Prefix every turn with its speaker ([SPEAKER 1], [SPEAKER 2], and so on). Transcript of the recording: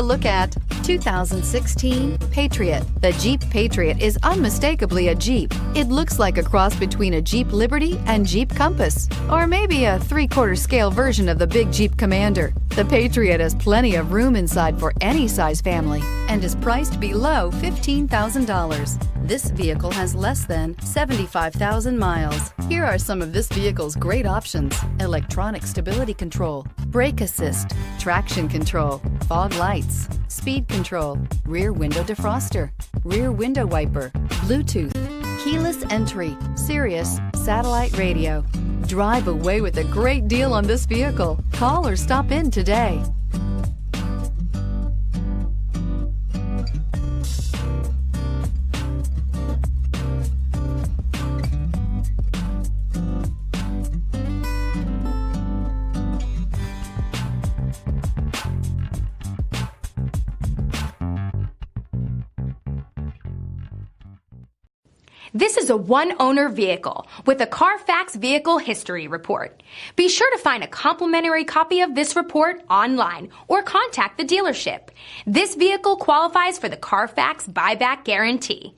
[SPEAKER 1] Look at 2016 Patriot. The Jeep Patriot is unmistakably a Jeep. It looks like a cross between a Jeep Liberty and Jeep Compass, or maybe a 3/4 scale version of the big Jeep Commander. The Patriot has plenty of room inside for any size family and is priced below $15,000. This vehicle has less than 75,000 miles. Here are some of this vehicle's great options: electronic stability control, brake assist, traction control, fog lights, speed control, rear window defroster, rear window wiper, Bluetooth, keyless entry, Sirius satellite radio. Drive away with a great deal on this vehicle. Call or stop in today.
[SPEAKER 2] This is a one-owner vehicle with a CARFAX Vehicle History Report. Be sure to find a complimentary copy of this report online or contact the dealership. This vehicle qualifies for the CARFAX Buyback Guarantee.